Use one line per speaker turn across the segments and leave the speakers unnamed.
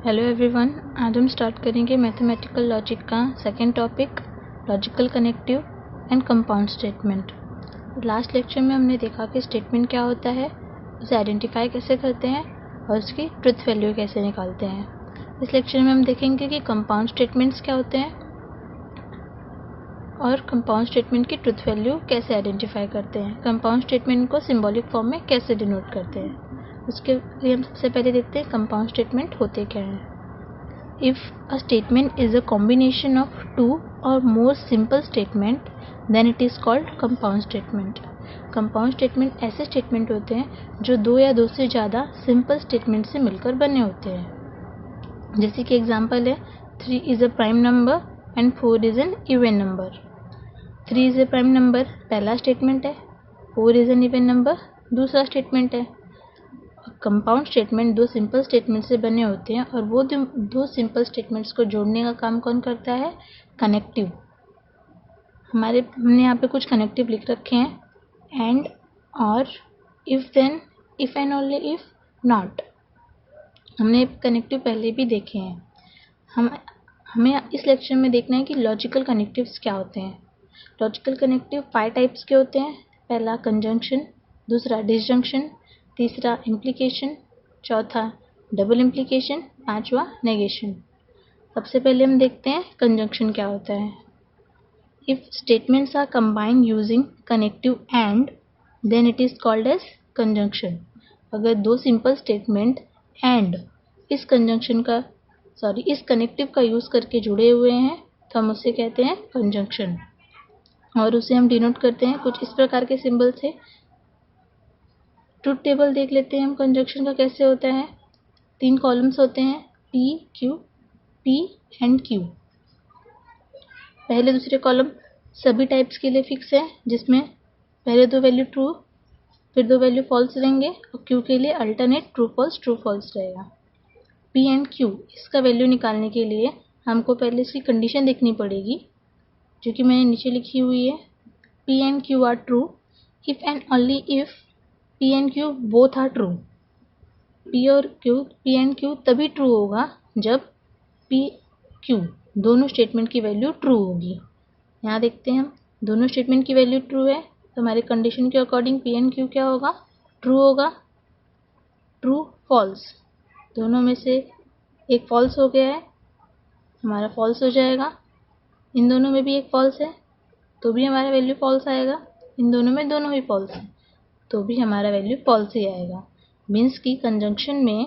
Hello everyone, आज हम start करेंगे मैथमेटिकल लॉजिक का second topic, logical connective and compound statement. Last lecture में हमने देखा कि स्टेटमेंट क्या होता है, उसे आइडेंटिफाई कैसे करते हैं और उसकी ट्रुथ वैल्यू कैसे निकालते हैं। इस लेक्चर में हम देखेंगे कि कंपाउंड स्टेटमेंट्स क्या होते हैं और कंपाउंड स्टेटमेंट की ट्रुथ वैल्यू कैसे आइडेंटिफाई करते हैं, कंपाउंड स्टेटमेंट को सिंबॉलिक फॉर्म में कैसे डिनोट करते हैं। उसके लिए हम सबसे पहले देखते हैं कंपाउंड स्टेटमेंट होते क्या हैं। If a statement is a combination of two or more simple statement then it is called compound statement. Compound statement ऐसे स्टेटमेंट होते हैं जो दो या दो से ज़्यादा सिंपल स्टेटमेंट से मिलकर बने होते हैं। जैसे कि एग्जांपल है 3 is a prime number and 4 is an even number. 3 is a prime number पहला स्टेटमेंट है, 4 इज एन इवन नंबर दूसरा स्टेटमेंट है। कंपाउंड स्टेटमेंट दो सिंपल स्टेटमेंट से बने होते हैं और वो दो सिंपल स्टेटमेंट्स को जोड़ने का काम कौन करता है? कनेक्टिव। हमने यहाँ पे कुछ कनेक्टिव लिख रखे हैं, एंड, और, if, then, if and only if, not. हमने कनेक्टिव पहले भी देखे हैं। हमें इस लेक्चर में देखना है कि लॉजिकल कनेक्टिव्स क्या होते हैं। लॉजिकल कनेक्टिव 5 टाइप्स के होते हैं। पहला कंजंक्शन, दूसरा डिसजंक्शन, तीसरा इम्प्लीकेशन, चौथा डबल इम्प्लीकेशन, पांचवा नेगेशन। सबसे पहले हम देखते हैं कंजंक्शन क्या होता है। If statements are combined using connective and then it is called as conjunction. अगर दो सिंपल स्टेटमेंट एंड इस कनेक्टिव का यूज करके जुड़े हुए हैं तो हम उसे कहते हैं कंजंक्शन, और उसे हम डिनोट करते हैं कुछ इस प्रकार के सिंबल से। ट्रुथ टेबल देख लेते हैं हम कंजंक्शन का कैसे होता है। 3 कॉलम्स होते हैं, P, Q, P and Q। पहले दूसरे कॉलम सभी टाइप्स के लिए फिक्स है, जिसमें पहले दो वैल्यू ट्रू फिर दो वैल्यू फॉल्स रहेंगे, और Q के लिए अल्टरनेट ट्रू फॉल्स रहेगा। P एंड Q इसका वैल्यू निकालने के लिए हमको पहले इसकी कंडीशन देखनी पड़ेगी, जो कि मैंने नीचे लिखी हुई है। P and Q are true if and only if P and Q both are true. P and Q तभी ट्रू होगा जब P, Q दोनों स्टेटमेंट की वैल्यू ट्रू होगी। यहाँ देखते हैं हम दोनों स्टेटमेंट की वैल्यू ट्रू है तो हमारे कंडीशन के अकॉर्डिंग P एंड Q क्या होगा? ट्रू होगा। ट्रू फॉल्स, दोनों में से एक फॉल्स हो गया है, हमारा फॉल्स हो जाएगा। इन दोनों में भी एक फॉल्स है तो भी हमारा वैल्यू फॉल्स आएगा। इन दोनों में दोनों ही फॉल्स है तो भी हमारा वैल्यू फॉल्स ही आएगा। मीन्स की कंजंक्शन में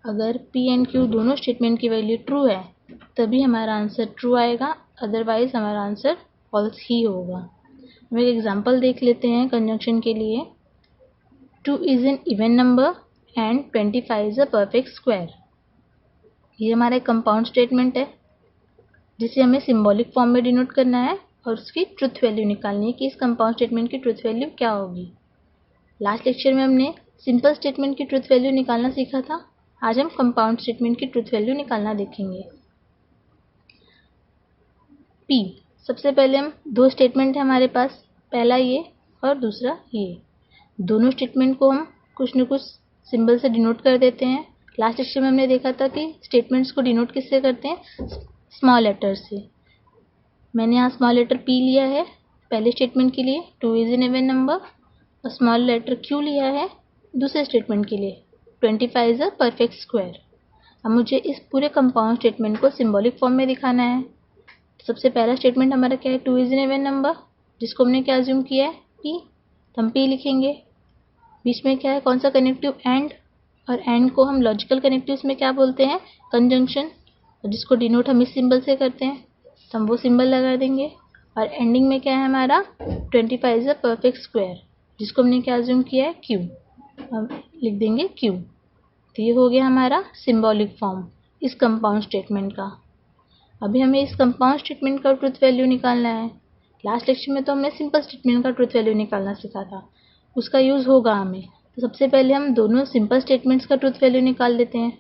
अगर P एंड Q दोनों स्टेटमेंट की वैल्यू ट्रू है तभी हमारा आंसर ट्रू आएगा, अदरवाइज हमारा आंसर फॉल्स ही होगा। हम एक एग्जांपल देख लेते हैं कंजंक्शन के लिए। 2 is an even number and 25 is a perfect square. ये हमारा एक कंपाउंड स्टेटमेंट है जिसे हमें सिंबॉलिक फॉर्म में डिनोट करना है और उसकी ट्रुथ वैल्यू निकालनी है कि इस कंपाउंड स्टेटमेंट की ट्रुथ वैल्यू क्या होगी। लास्ट लेक्चर में हमने सिंपल स्टेटमेंट की ट्रुथ वैल्यू निकालना सीखा था। आज हम कंपाउंड स्टेटमेंट की ट्रुथ वैल्यू निकालना देखेंगे। P, सबसे पहले हम दो स्टेटमेंट है हमारे पास, पहला ये और दूसरा ये। दोनों स्टेटमेंट को हम कुछ न कुछ सिंबल से डिनोट कर देते हैं। लास्ट लेक्चर में हमने देखा था कि स्टेटमेंट्स को डिनोट किससे करते हैं? स्मॉल लेटर से। मैंने यहाँ स्मॉल लेटर P लिया है पहले स्टेटमेंट के लिए, 2 इज एन इवन नंबर, और स्मॉल लेटर Q लिया है दूसरे स्टेटमेंट के लिए, 25 इज अ परफेक्ट स्क्वायर। अब मुझे इस पूरे कंपाउंड स्टेटमेंट को सिंबॉलिक फॉर्म में दिखाना है। सबसे पहला स्टेटमेंट हमारा क्या है? 2 इज एन इवन नंबर, जिसको हमने क्या अज्यूम किया है? P, तो हम P लिखेंगे। बीच में क्या है? कौन सा कनेक्टिव? एंड, और एंड को हम लॉजिकल कनेक्टिव्स में क्या बोलते हैं? कंजंक्शन, जिसको डिनोट हम इस सिंबल से करते हैं तो हम वो सिंबल लगा देंगे। और एंडिंग में क्या है हमारा? 25 इज अ परफेक्ट स्क्वायर, जिसको हमने क्या अज्यूम किया है? Q, हम लिख देंगे Q। तो ये हो गया हमारा सिंबॉलिक फॉर्म इस कंपाउंड स्टेटमेंट का। अभी हमें इस कंपाउंड स्टेटमेंट का ट्रुथ वैल्यू निकालना है। लास्ट लेक्चर में तो हमने सिंपल स्टेटमेंट का ट्रुथ वैल्यू निकालना सीखा था, उसका यूज़ होगा हमें। तो सबसे पहले हम दोनों सिंपल स्टेटमेंट्स का ट्रुथ वैल्यू निकाल लेते हैं।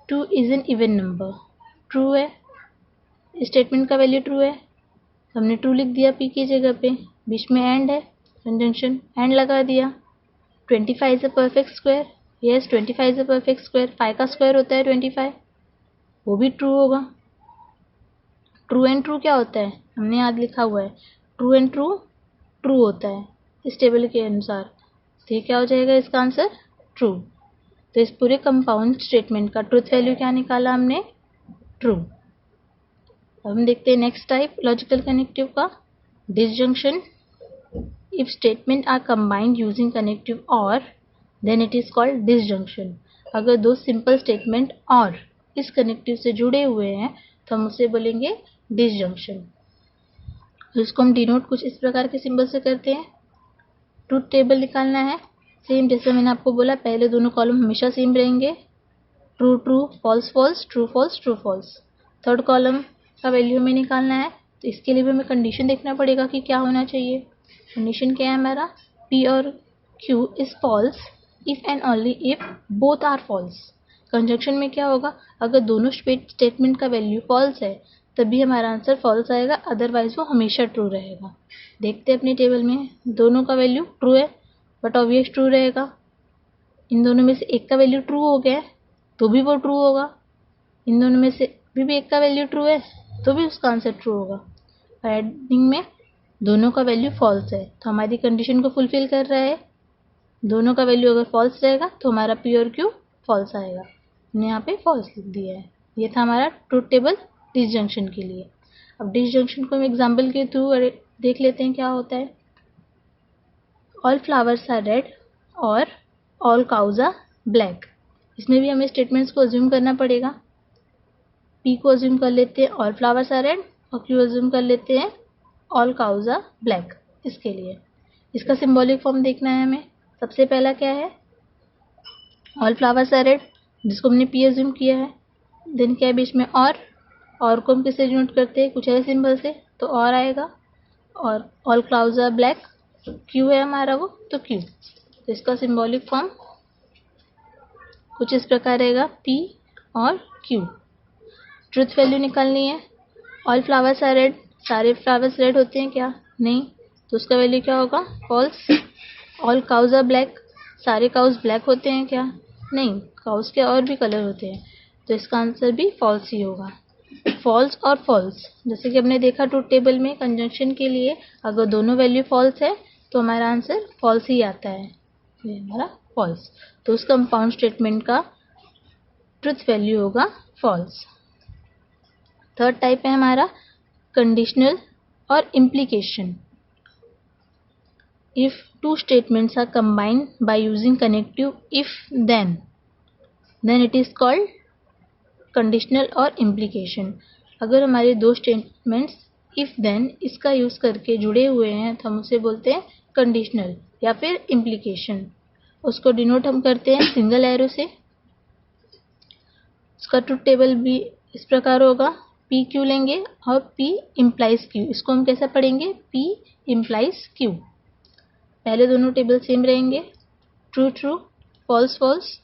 2 is an even number, true है, स्टेटमेंट का वैल्यू ट्रू है, हमने ट्रू लिख दिया P की जगह पे। बीच में एंड है, कंजंक्शन, एंड लगा दिया। 25 is a perfect square, yes 25 is a perfect square, 5 का स्क्वायर होता है 25, वो भी ट्रू होगा। ट्रू एंड ट्रू क्या होता है, हमने याद लिखा हुआ है, ट्रू एंड ट्रू ट्रू होता है इस टेबल के अनुसार, तो ये क्या हो जाएगा इसका आंसर, ट्रू। तो इस पूरे कंपाउंड स्टेटमेंट का ट्रुथ वैल्यू क्या निकाला हमने, ट्रू। अब हम देखते हैं नेक्स्ट टाइप लॉजिकल कनेक्टिव का, disjunction. If statement are combined using connective or then it is called disjunction. अगर दो सिंपल स्टेटमेंट और इस कनेक्टिव से जुड़े हुए हैं तो हम उसे बोलेंगे डिसजंक्शन। तो इसको हम डिनोट कुछ इस प्रकार के सिंबल से करते हैं। ट्रूथ टेबल निकालना है, सेम जैसे मैंने आपको बोला, पहले दोनों कॉलम हमेशा सेम रहेंगे, true true false false true false true false. Third column का वैल्यू हमें निकालना है, तो इसके लिए भी हमें कंडीशन देखना पड़ेगा कि क्या होना चाहिए। कंडीशन क्या है हमारा, P और Q is false if and only if both are false. Conjunction में क्या होगा, अगर दोनों स्टेटमेंट का वैल्यू फॉल्स है तभी हमारा आंसर फॉल्स आएगा, अदरवाइज वो हमेशा ट्रू रहेगा। देखते हैं अपनी टेबल में, दोनों का वैल्यू ट्रू है बट ऑब्वियस ट्रू रहेगा। इन दोनों में से एक का वैल्यू ट्रू हो गया है तो भी वो ट्रू होगा। इन दोनों में से भी एक का वैल्यू ट्रू है तो भी उसका आंसर ट्रू होगा। एडिंग में दोनों का वैल्यू फॉल्स है तो हमारी कंडीशन को फुलफिल कर रहा है। दोनों का वैल्यू अगर फॉल्स रहेगा तो हमारा P और Q फॉल्स आएगा। हमने यहाँ पे फॉल्स लिख दिया है। ये था हमारा ट्रूथ टेबल डिसजंक्शन के लिए। अब डिसजंक्शन को हम एग्जाम्पल के थ्रू देख लेते हैं क्या होता है। ऑल फ्लावर्स आर रेड और ऑल काउज आर ब्लैक। इसमें भी हमें स्टेटमेंट्स को अज्यूम करना पड़ेगा। P को अज्यूम कर लेते हैं ऑल फ्लावर्स आर रेड और Q अज्यूम कर लेते हैं ऑल काउज आर ब्लैक। इसके लिए इसका सिंबॉलिक फॉर्म देखना है हमें। सबसे पहला क्या है, ऑल फ्लावर्स आर रेड जिसको हमने P अज्यूम किया है, देन क्या है बीच में और को हम किससे डिनोट करते हैं, कुछ ऐसे सिंबल से, तो और आएगा। और all clouds are black, Q है हमारा वो, तो Q। तो इसका सिंबॉलिक फॉर्म कुछ इस प्रकार रहेगा, P और Q। ट्रुथ वैल्यू निकालनी है। ऑल फ्लावर्स आर रेड, सारे फ्लावर्स रेड होते हैं क्या, नहीं, तो उसका वैल्यू क्या होगा, false. All cows are black, सारे काउज ब्लैक होते हैं क्या, नहीं, काउज के और भी कलर होते हैं, तो इसका आंसर भी फॉल्स ही होगा। फॉल्स और फॉल्स, जैसे कि हमने देखा ट्रूथ टेबल में कंजंक्शन के लिए अगर दोनों वैल्यू फॉल्स है तो हमारा आंसर फॉल्स ही आता है, ये हमारा फॉल्स। तो उस कंपाउंड स्टेटमेंट का ट्रुथ वैल्यू होगा फॉल्स। थर्ड टाइप है हमारा कंडीशनल और implication. If two statements are combined by using connective if then it is called conditional और इम्प्लीकेशन। अगर हमारे दो स्टेटमेंट्स इफ देन इसका यूज करके जुड़े हुए हैं तो हम उसे बोलते हैं कंडीशनल या फिर इम्प्लीकेशन। उसको डिनोट हम करते हैं सिंगल एरो से। उसका ट्रुथ टेबल भी इस प्रकार होगा, P Q लेंगे और P इम्प्लाइज Q। इसको हम कैसे पढ़ेंगे, P इम्प्लाइज Q। पहले दोनों टेबल सेम रहेंगे, true true false false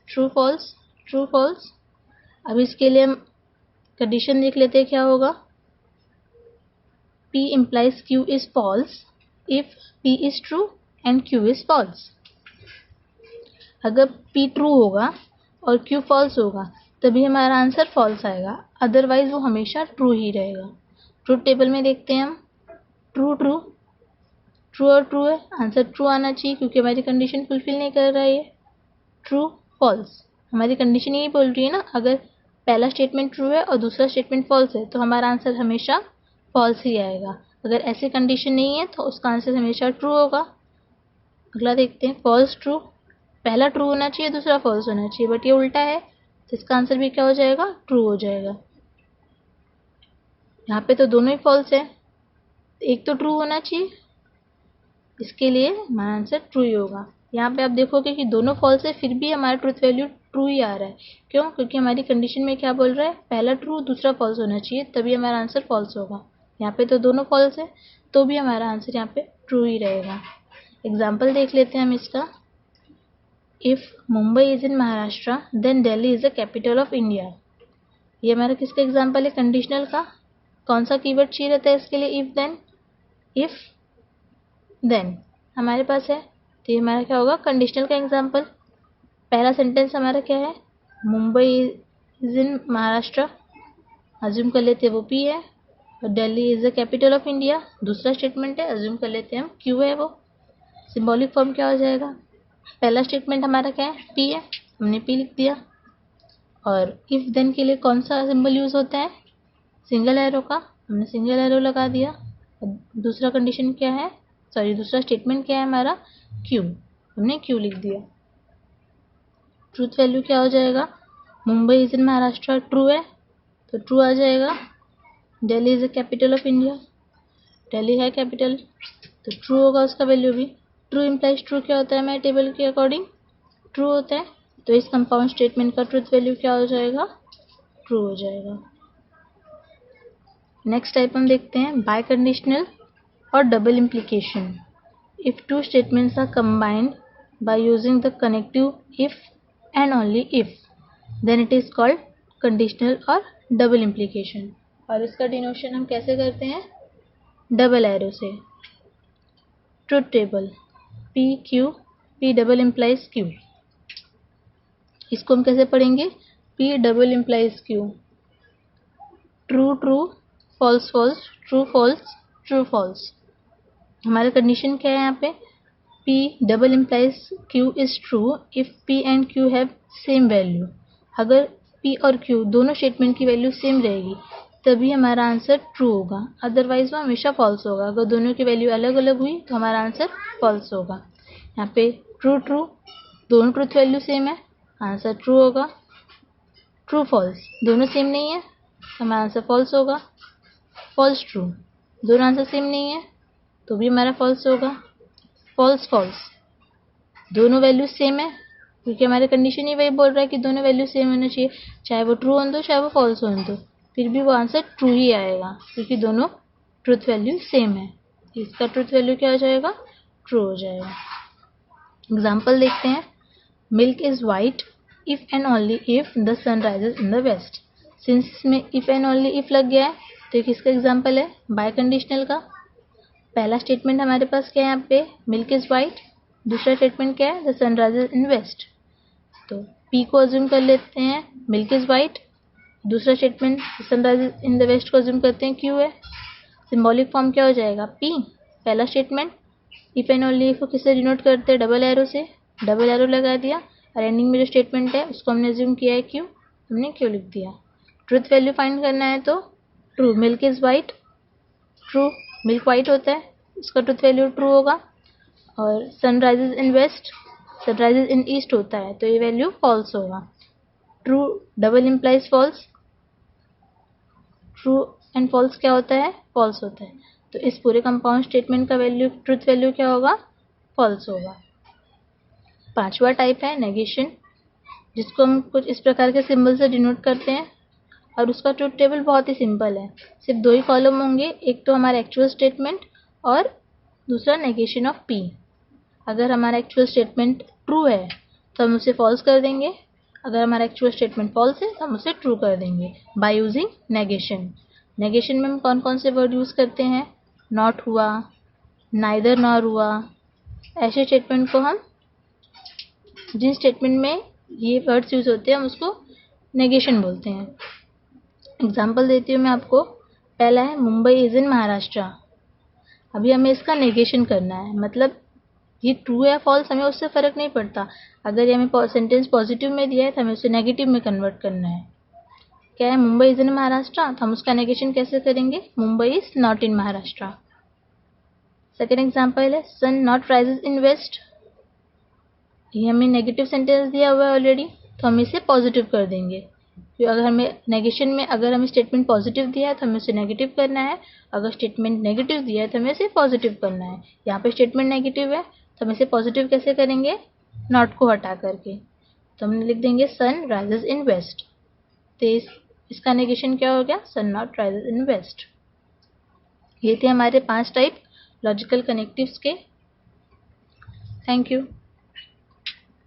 true false true false. अब इसके लिए हम कंडीशन देख लेते हैं क्या होगा, P implies Q is false if P is true and Q is false। अगर P ट्रू होगा और Q फॉल्स होगा तभी हमारा आंसर फॉल्स आएगा, अदरवाइज वो हमेशा ट्रू ही रहेगा। ट्रूथ टेबल में देखते हैं हम, ट्रू ट्रू ट्रू और ट्रू है, आंसर ट्रू आना चाहिए क्योंकि हमारी कंडीशन फुलफिल नहीं कर रहा है ये। ट्रू फॉल्स, हमारी कंडीशन यही बोल रही है ना, अगर पहला स्टेटमेंट ट्रू है और दूसरा स्टेटमेंट फॉल्स है तो हमारा आंसर हमेशा फॉल्स ही आएगा। अगर ऐसी कंडीशन नहीं है तो उसका आंसर हमेशा ट्रू होगा। अगला देखते हैं, फॉल्स ट्रू, पहला ट्रू होना चाहिए दूसरा फॉल्स होना चाहिए, बट ये उल्टा है तो इसका आंसर भी क्या हो जाएगा, ट्रू हो जाएगा। यहाँ पे तो दोनों ही फॉल्स है, एक तो ट्रू होना चाहिए, इसके लिए हमारा आंसर ट्रू ही होगा। यहाँ पे आप देखोगे कि दोनों फॉल्स है फिर भी हमारा ट्रूथ वैल्यू ट्रू ही आ रहा है। क्यों, क्योंकि हमारी कंडीशन में क्या बोल रहा है, पहला ट्रू दूसरा फॉल्स होना चाहिए तभी हमारा आंसर फॉल्स होगा। यहाँ पे तो दोनों फॉल्स है तो भी हमारा आंसर यहाँ पे ट्रू ही रहेगा। एग्जाम्पल देख लेते हैं हम इसका। If Mumbai is in Maharashtra then Delhi is the capital of India. ये हमारा किसका एग्जाम्पल है, कंडीशनल का। कौन सा कीवर्ड चाहिए रहता है इसके लिए, इफ देन हमारे पास है, तो ये हमारा क्या होगा, कंडीशनल का एग्जाम्पल। पहला सेंटेंस हमारा क्या है, Mumbai is in Maharashtra, assume कर लेते हैं वो पी है, और Delhi is the capital of India दूसरा स्टेटमेंट है, अज्यूम कर लेते हैं हम क्यू है वो। सिंबॉलिक फॉर्म क्या हो जाएगा, पहला स्टेटमेंट हमारा क्या है, पी है, हमने पी लिख दिया। और इफ देन के लिए कौन सा सिंबल यूज होता है, सिंगल एरो का, हमने सिंगल एरो लगा दिया। और दूसरा कंडीशन क्या है, सॉरी दूसरा स्टेटमेंट क्या है हमारा, क्यू, हमने क्यू लिख दिया। ट्रूथ वैल्यू क्या हो जाएगा, Mumbai is in Maharashtra true है तो ट्रू आ जाएगा। Delhi is the capital of India, Delhi है कैपिटल तो ट्रू होगा उसका वैल्यू भी। ट्रू इम्प्लाइज ट्रू क्या होता है हमारे टेबल के अकॉर्डिंग, ट्रू होता है, तो इस कंपाउंड स्टेटमेंट का ट्रूथ वैल्यू क्या हो जाएगा, ट्रू हो जाएगा। नेक्स्ट टाइप हम देखते हैं बाय कंडीशनल और double implication. If two statements are combined by using the connective if and only if, then it is called conditional और डबल इम्प्लीकेशन। और इसका डिनोशन हम कैसे करते हैं, डबल एरो से। Truth table P Q, P double implies Q, इसको हम कैसे पढ़ेंगे, P double implies Q, true true, false false, true false, true false. हमारा कंडीशन क्या है यहाँ पे, P double implies Q is true if P and Q have same value. अगर पी और क्यू दोनों स्टेटमेंट की वैल्यू सेम रहेगी तभी हमारा आंसर ट्रू होगा, अदरवाइज वो हमेशा फॉल्स होगा। अगर दोनों की वैल्यू अलग अलग हुई तो हमारा आंसर फॉल्स होगा। यहाँ पे ट्रू ट्रू, दोनों ट्रूथ वैल्यू सेम है, आंसर ट्रू होगा। ट्रू फॉल्स, दोनों सेम नहीं है, हमारा आंसर फॉल्स होगा। फॉल्स ट्रू, दोनों आंसर सेम नहीं है तो भी हमारा फॉल्स होगा। फॉल्स फॉल्स, दोनों वैल्यू सेम है, क्योंकि हमारे कंडीशन ही वही बोल रहा है कि दोनों वैल्यू सेम होना चाहिए, चाहे वो ट्रू होने दो चाहे वो फॉल्स होने दो, फिर भी वो आंसर ट्रू ही आएगा क्योंकि दोनों ट्रूथ वैल्यू सेम है। इसका ट्रूथ वैल्यू क्या हो जाएगा, ट्रू हो जाएगा। एग्जाम्पल देखते हैं, milk is white if and only if the sun rises in the west. Since इसमें इफ एंड ओनली इफ लग गया है तो किसका एग्जाम्पल है, बाय कंडीशनल का। पहला स्टेटमेंट हमारे पास क्या है यहाँ पे, मिल्क इज वाइट, दूसरा स्टेटमेंट क्या है, the sun rises in west. तो पी को अज्यूम कर लेते हैं मिल्क इज वाइट, दूसरा statement sun rises in the west को अज्यूम करते हैं क्यू है। सिंबॉलिक फॉर्म क्या हो जाएगा, पी, पहला statement, if and only if को किससे डिनोट करते हैं, डबल एरो से, डबल एरो लगा दिया, और एंडिंग में जो स्टेटमेंट है उसको हमने अज्यूम किया है क्यू, हमने क्यू लिख दिया। ट्रूथ वैल्यू फाइंड करना है तो true, milk is white, true, milk white होता है, उसका ट्रूथ वैल्यू ट्रू होगा। और sun rises in west, sun rises in east होता है तो ये वैल्यू फॉल्स होगा। True double implies false, true and false क्या होता है, फॉल्स होता है, तो इस पूरे कंपाउंड स्टेटमेंट का वैल्यू, ट्रूथ वैल्यू क्या होगा, फॉल्स होगा। पांचवा टाइप है नेगेशन, जिसको हम कुछ इस प्रकार के सिंबल से डिनोट करते हैं, और उसका ट्रूथ टेबल बहुत ही सिंपल है, सिर्फ दो ही कॉलम होंगे, एक तो हमारा एक्चुअल स्टेटमेंट और दूसरा नेगेशन ऑफ पी। अगर हमारा एक्चुअल स्टेटमेंट ट्रू है तो हम उसे फॉल्स कर देंगे, अगर हमारा एक्चुअल स्टेटमेंट फॉल्स है तो हम उसे ट्रू कर देंगे बाय यूजिंग नेगेशन। नेगेशन में हम कौन कौन से वर्ड यूज़ करते हैं, नॉट हुआ, नाइदर नॉर हुआ, ऐसे स्टेटमेंट को हम, जिन स्टेटमेंट में ये वर्ड्स यूज़ होते हैं हम उसको नेगेशन बोलते हैं। एग्जाम्पल देती हूँ मैं आपको, पहला है मुंबई इज इन महाराष्ट्र। अभी हमें इसका नेगेशन करना है, मतलब ये ट्रू या फॉल्स हमें उससे फ़र्क नहीं पड़ता, अगर ये हमें सेंटेंस पॉजिटिव में दिया है तो हमें उसे नेगेटिव में कन्वर्ट करना है। क्या है, मुंबई इज इन महाराष्ट्र, तो हम उसका नेगेशन कैसे करेंगे, Mumbai is not in Maharashtra. Second example है सन नॉट राइजेज इन वेस्ट, ये हमें नेगेटिव सेंटेंस दिया हुआ है ऑलरेडी, तो हम इसे पॉजिटिव कर देंगे, क्योंकि अगर हमें नेगेशन में अगर हमें स्टेटमेंट पॉजिटिव दिया है तो हमें उसे नेगेटिव करना है, अगर स्टेटमेंट नेगेटिव दिया है तो हमें इसे पॉजिटिव करना है। यहाँ पे स्टेटमेंट नेगेटिव है तो हम इसे पॉजिटिव कैसे करेंगे, नॉट को हटा करके, तो हम लिख देंगे सन राइजेज इन वेस्ट, तो इसका नेगेशन क्या हो गया, सन नॉट राइजेज इन वेस्ट। ये थे हमारे 5 टाइप लॉजिकल कनेक्टिव्स के। Thank you.